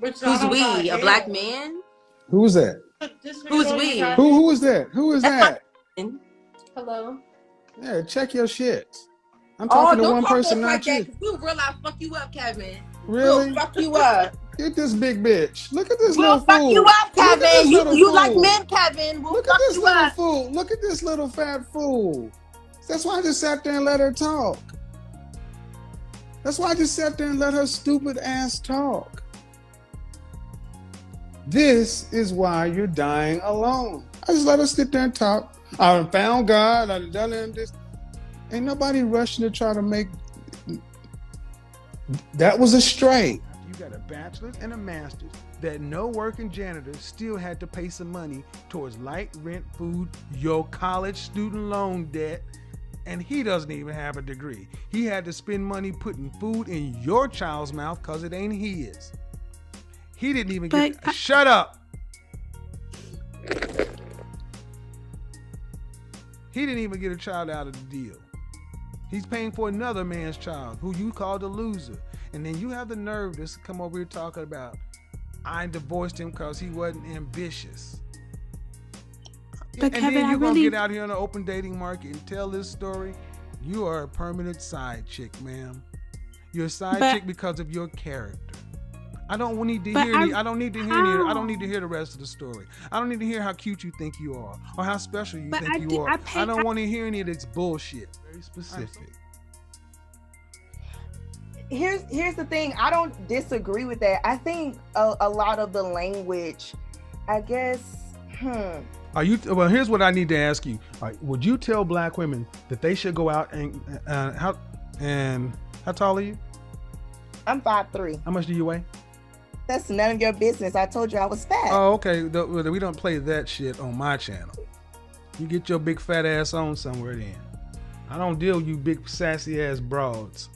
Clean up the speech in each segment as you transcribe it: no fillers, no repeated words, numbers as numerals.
Who's we? A black man? Who's that? Who's we? Who is that? Who is that? Hello. Yeah, check your shit. I'm talking to one person, not you. We'll real life fuck you up, Kevin. Really? We'll fuck you up. Get this big bitch. Look at this We'll little fool. Fuck you up, Kevin. You like men, Kevin. Look at this little fool. Look at this little fat fool. That's why I just sat there and let her talk. That's why I just sat there and let her stupid ass talk. This is why you're dying alone. I just let her sit there and talk. I found God. I done this. Ain't nobody rushing to try to make. That was a stray. You got a bachelor's and a master's that no working janitor still had to pay some money towards light, rent, food, your college student loan debt, and he doesn't even have a degree. He had to spend money putting food in your child's mouth because it ain't his. He didn't even shut up. He didn't even get a child out of the deal. He's paying for another man's child who you called a loser. And then you have the nerve to come over here talking about, I divorced him because he wasn't ambitious. But and Kevin, then you're going to get out here on the open dating market and tell this story. You are a permanent side chick, ma'am. You're a side chick because of your character. I don't need to hear I don't need to hear the rest of the story. I don't need to hear how cute you think you are or how special you think you are. I don't want to hear any of this bullshit. Very specific. Here's the thing. I don't disagree with that. I think a lot of the language, I guess. Well, here's what I need to ask you. Would you tell black women that they should go out and how tall are you? I'm 5'3". How much do you weigh? That's none of your business. I told you I was fat. Oh, okay. We don't play that shit on my channel. You get your big fat ass on somewhere then. I don't deal with you big sassy ass broads.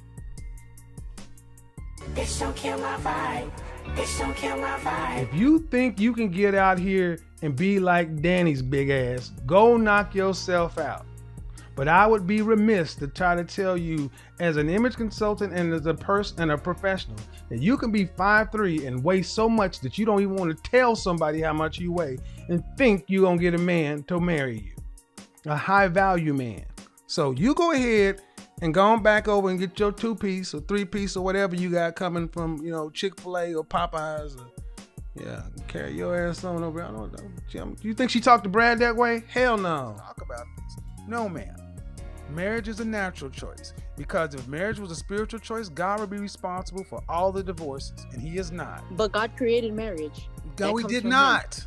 Bitch, don't kill my vibe. Bitch, don't kill my vibe. If you think you can get out here and be like Danny's big ass, go knock yourself out. But I would be remiss to try to tell you as an image consultant and as a person and a professional that you can be 5'3" and weigh so much that you don't even want to tell somebody how much you weigh and think you're going to get a man to marry you. A high value man. So you go ahead and go on back over and get your 2-piece or 3-piece or whatever you got coming from, Chick-fil-A or Popeyes. Carry your ass on over. I don't know. You think she talked to Brad that way? Hell no. Talk about this. No, ma'am. Marriage is a natural choice. Because if marriage was a spiritual choice, God would be responsible for all the divorces. And he is not. But God created marriage. No, he did not.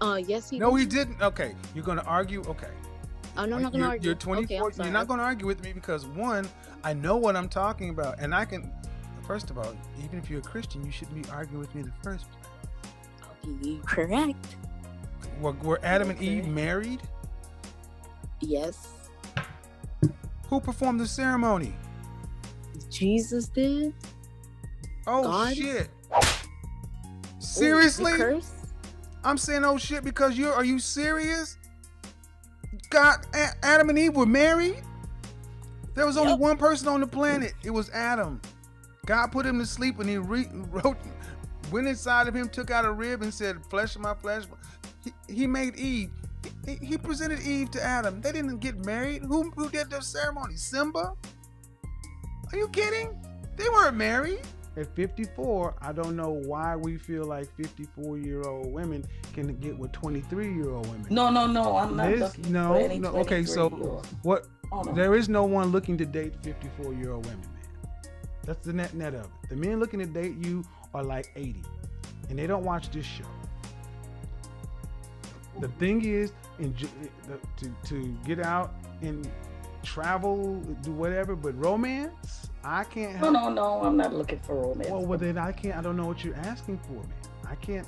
Yes, he did. No, he didn't. Okay. You're going to argue? Okay. I'm not going to argue. You're 24. Okay, you're not going to argue with me because, one, I know what I'm talking about. And I can, first of all, even if you're a Christian, you shouldn't be arguing with me in the first place. You're correct. Were Adam and Eve married? Yes. Who performed the ceremony? Jesus did. Oh, God? Shit. Seriously? I'm saying oh shit because are you serious? God, Adam and Eve were married? There was only one person on the planet. It was Adam. God put him to sleep and he went inside of him, took out a rib and said, flesh of my flesh. He made Eve. He presented Eve to Adam. They didn't get married. Who did the ceremony? Simba? Are you kidding? They weren't married. At 54, I don't know why we feel like 54-year-old women can get with 23-year-old women. No, I'm not looking for any 23-year-old. Okay, so what? There is no one looking to date 54-year-old women, man. That's the net of it. The men looking to date you are like 80, and they don't watch this show. The thing is, to get out and travel, do whatever, but romance, I can't help. No, I'm not looking for romance. Well, then I can't. I don't know what you're asking for, man. I can't.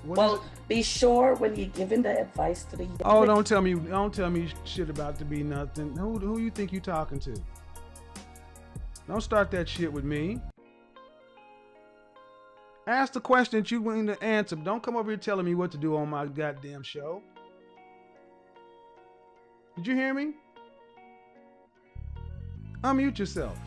Be sure when you're giving the advice to the. Oh, don't tell me shit about to be nothing. Who you think you talking to? Don't start that shit with me. Ask the question that you willing to answer. Don't come over here telling me what to do on my goddamn show. Did you hear me? Unmute yourself.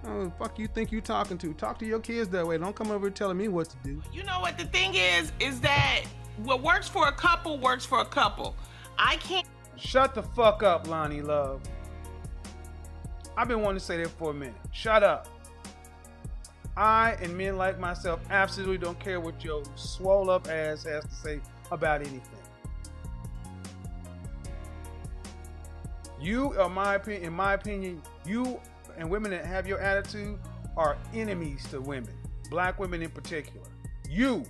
Oh, fuck you think you talking to? Talk to your kids that way. Don't come over here telling me what to do. You know what the thing is that what works for a couple works for a couple. I can't. Shut the fuck up, Lonnie Love. I've been wanting to say that for a minute. Shut up. I and men like myself absolutely don't care what your swole up ass has to say about anything. You, in my opinion, you and women that have your attitude are enemies to women, black women in particular. You